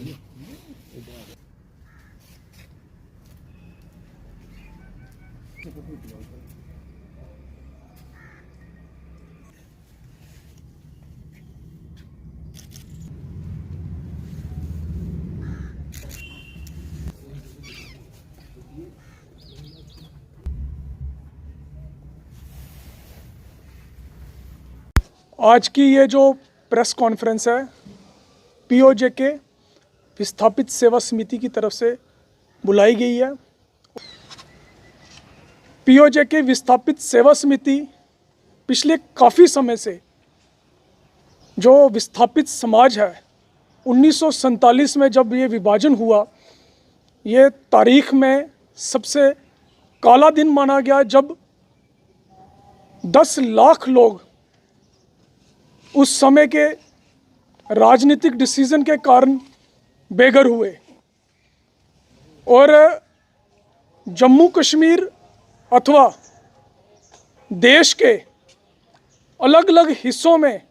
आज की ये जो प्रेस कॉन्फ्रेंस है पीओजे के विस्थापित सेवा समिति की तरफ से बुलाई गई है। पीओजे के विस्थापित सेवा समिति पिछले काफ़ी समय से जो विस्थापित समाज है 1947 में जब ये विभाजन हुआ, ये तारीख में सबसे काला दिन माना गया जब 10 लाख लोग उस समय के राजनीतिक डिसीजन के कारण बेघर हुए और जम्मू कश्मीर अथवा देश के अलग अलग हिस्सों में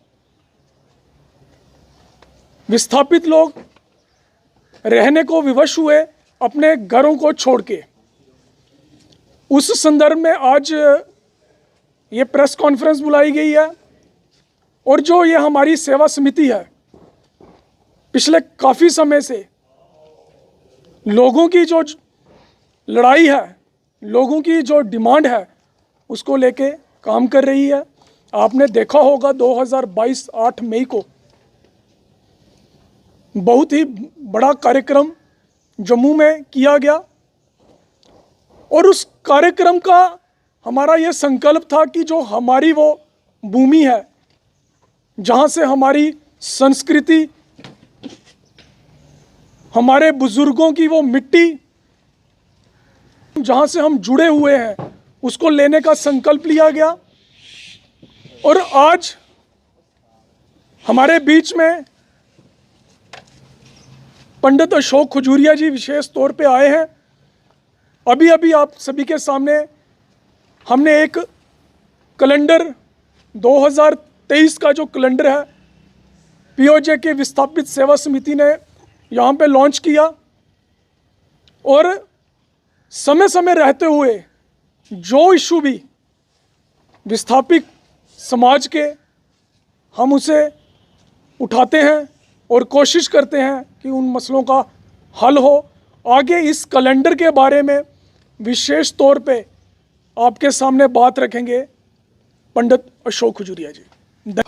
विस्थापित लोग रहने को विवश हुए अपने घरों को छोड़ के। उस संदर्भ में आज ये प्रेस कॉन्फ्रेंस बुलाई गई है और जो ये हमारी सेवा समिति है पिछले काफ़ी समय से लोगों की जो लड़ाई है, लोगों की जो डिमांड है उसको लेके काम कर रही है। आपने देखा होगा 2022 8 मई को बहुत ही बड़ा कार्यक्रम जम्मू में किया गया और उस कार्यक्रम का हमारा ये संकल्प था कि जो हमारी वो भूमि है जहाँ से हमारी संस्कृति, हमारे बुजुर्गों की वो मिट्टी, जहाँ से हम जुड़े हुए हैं, उसको लेने का संकल्प लिया गया। और आज हमारे बीच में पंडित अशोक खजूरिया जी विशेष तौर पे आए हैं। अभी अभी आप सभी के सामने हमने एक कैलेंडर 2023 का जो कैलेंडर है पीओजे के विस्थापित सेवा समिति ने यहाँ पे लॉन्च किया और समय समय रहते हुए जो इशू भी विस्थापित समाज के हम उसे उठाते हैं और कोशिश करते हैं कि उन मसलों का हल हो। आगे इस कैलेंडर के बारे में विशेष तौर पे आपके सामने बात रखेंगे पंडित अशोक खजूरिया जी।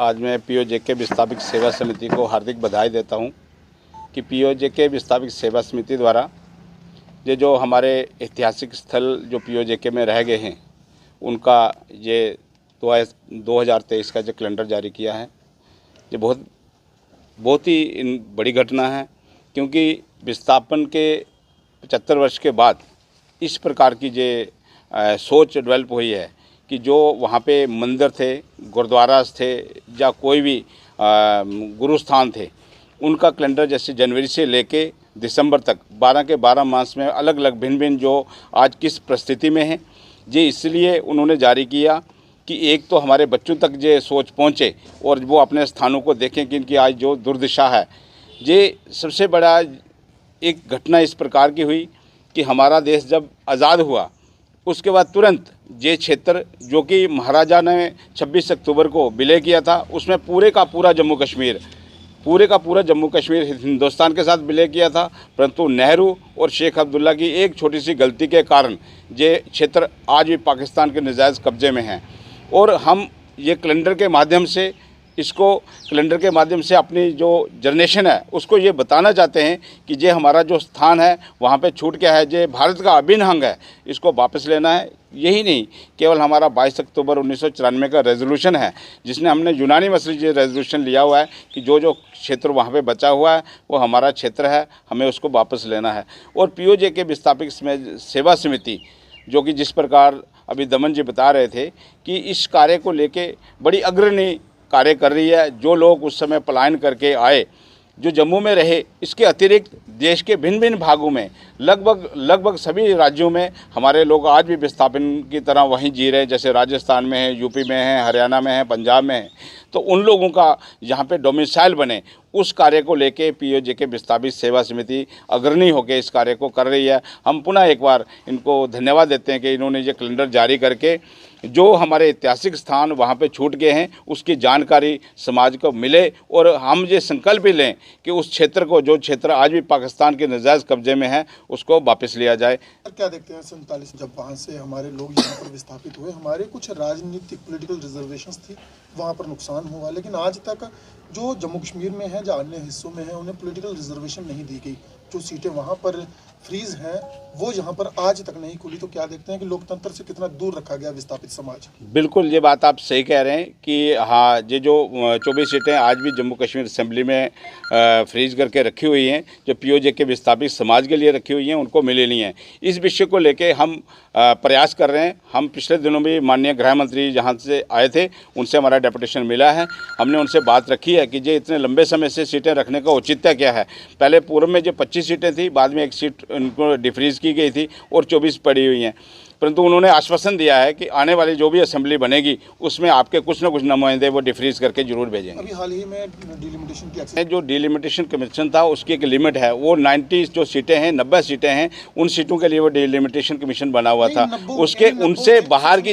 आज मैं पीओजे के विस्थापित सेवा समिति को हार्दिक बधाई देता हूं कि पीओजे के विस्थापित सेवा समिति द्वारा ये जो हमारे ऐतिहासिक स्थल जो पीओजे के में रह गए हैं उनका ये 2023 का जो कैलेंडर जारी किया है, ये बहुत ही बड़ी घटना है क्योंकि विस्थापन के 75 वर्ष के बाद इस प्रकार की जो सोच डेवलप हुई है कि जो वहाँ पे मंदिर थे, गुरुद्वारा थे या कोई भी गुरु स्थान थे, उनका कैलेंडर जैसे जनवरी से लेके दिसंबर तक 12 के 12 मास में अलग अलग भिन्न भिन्न जो आज किस परिस्थिति में है, ये इसलिए उन्होंने जारी किया कि एक तो हमारे बच्चों तक ये सोच पहुँचे और वो अपने स्थानों को देखें कि इनकी आज जो दुर्दशा है। ये सबसे बड़ा एक घटना इस प्रकार की हुई कि हमारा देश जब आज़ाद हुआ उसके बाद तुरंत ये क्षेत्र जो कि महाराजा ने 26 अक्टूबर को विलय किया था, उसमें पूरे का पूरा जम्मू कश्मीर हिंदुस्तान के साथ विलय किया था, परंतु नेहरू और शेख अब्दुल्ला की एक छोटी सी गलती के कारण ये क्षेत्र आज भी पाकिस्तान के नाजायज़ कब्जे में है। और हम ये कैलेंडर के माध्यम से अपनी जो जनरेशन है उसको ये बताना चाहते हैं कि ये हमारा जो स्थान है वहाँ पे छूट गया है, ये भारत का अभिन्न अंग है, इसको वापस लेना है। यही नहीं, केवल हमारा 22 अक्टूबर 1994 का रेजोल्यूशन है जिसने हमने यूनानी मसले ये रेजोल्यूशन लिया हुआ है कि जो क्षेत्र वहाँ पे बचा हुआ है वो हमारा क्षेत्र है, हमें उसको वापस लेना है। और पीओजे के विस्थापित सेवा समिति जो कि जिस प्रकार अभी दमन जी बता रहे थे कि इस कार्य को लेके बड़ी अग्रणी कार्य कर रही है। जो लोग उस समय पलायन करके आए जो जम्मू में रहे, इसके अतिरिक्त देश के भिन्न भिन्न भागों में लगभग सभी राज्यों में हमारे लोग आज भी विस्थापन की तरह वहीं जी रहे हैं, जैसे राजस्थान में है, यूपी में है, हरियाणा में है, पंजाब में है। तो उन लोगों का यहाँ पे डोमिसाइल बने, उस कार्य को लेके पीओजेके विस्थापित सेवा समिति अग्रणी होकर इस कार्य को कर रही है। हम पुनः एक बार इनको धन्यवाद देते हैं कि इन्होंने ये कैलेंडर जारी करके जो हमारे ऐतिहासिक स्थान वहाँ पे छूट गए हैं उसकी जानकारी समाज को मिले, और हम ये संकल्प भी लें कि उस क्षेत्र को, जो क्षेत्र आज भी पाकिस्तान के नाजायज़ कब्जे में है, उसको वापस लिया जाए। क्या देखते हैं 47 जब वहाँ से हमारे लोग यहाँ पर विस्थापित हुए, हमारे कुछ राजनीतिक पॉलिटिकल रिजर्वेशंस थी, वहाँ पर नुकसान हुआ, लेकिन आज तक जो जम्मू कश्मीर में है, जो अन्य हिस्सों में है, उन्हें पॉलिटिकल रिजर्वेशन नहीं दी गई। जो सीटें वहाँ पर फ्रीज हैं वो यहाँ पर आज तक नहीं खुली। तो क्या देखते हैं कि लोकतंत्र से कितना दूर रखा गया विस्थापित समाज? बिल्कुल, ये बात आप सही कह रहे हैं कि हाँ, ये जो 24 सीटें आज भी जम्मू कश्मीर असेंबली में फ्रीज करके रखी हुई हैं, जो पीओजेके विस्थापित समाज के लिए रखी हुई हैं, उनको मिले नहीं हैं। इस विषय को लेके हम प्रयास कर रहे हैं। हम पिछले दिनों भी माननीय गृह मंत्री जहाँ से आए थे, उनसे हमारा डेपुटेशन मिला है। हमने उनसे बात रखी है कि ये इतने लंबे समय से सीटें रखने का औचित्य क्या है। पहले पूर्व में जो 25 सीटें थी, बाद में एक सीट उनको डिफ्रीज की गई थी और 24 पड़ी हुई हैं, परंतु उन्होंने आश्वासन दिया है कि आने वाली जो भी असेंबली बनेगी उसमें आपके कुछ न कुछ नुमाइंदे वो डिफ्रीज करके जरूर भेजेंगे। अभी हाल ही में डिलिमिटेशन की जो डिलिमिटेशन कमीशन था उसकी एक लिमिट है, वो 90 जो सीटें हैं, 90 सीटें हैं, उन सीटों के लिए वो डिलिमिटेशन कमीशन बना हुआ था। उसके उनसे बाहर की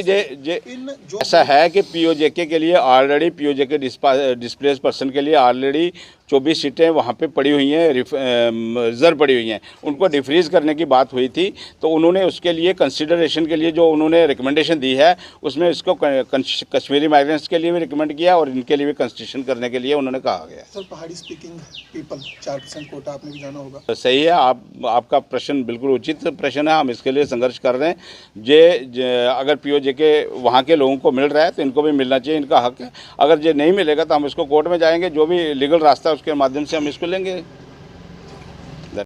ऐसा है कि पीओजेके के लिए ऑलरेडी, पीओजेके डिस्प्लेस पर्सन के लिए ऑलरेडी 24 सीटें वहाँ पे पड़ी हुई हैं, रिजर्व पड़ी हुई हैं। उनको डिफ्रीज करने की बात हुई थी, तो उन्होंने उसके लिए कंसिडरेशन के लिए जो उन्होंने रिकमेंडेशन दी है, उसमें इसको कश्मीरी माइग्रेंट्स के लिए भी रिकमेंड किया और इनके लिए भी कंस्टिट्यूशन करने के लिए उन्होंने कहा गया। सर, पहाड़ी स्पीकिंग पीपल 4% कोटा आपने भी जाना होगा। तो सही है, आपका प्रश्न बिल्कुल उचित प्रश्न है। हम इसके लिए संघर्ष कर रहे हैं। अगर पीओजेके वहाँ के लोगों को मिल रहा है तो इनको भी मिलना चाहिए, इनका हक है। अगर ये नहीं मिलेगा तो हम इसको कोर्ट में जाएंगे, जो भी लीगल रास्ता उसके माध्यम से हम इसको लेंगे।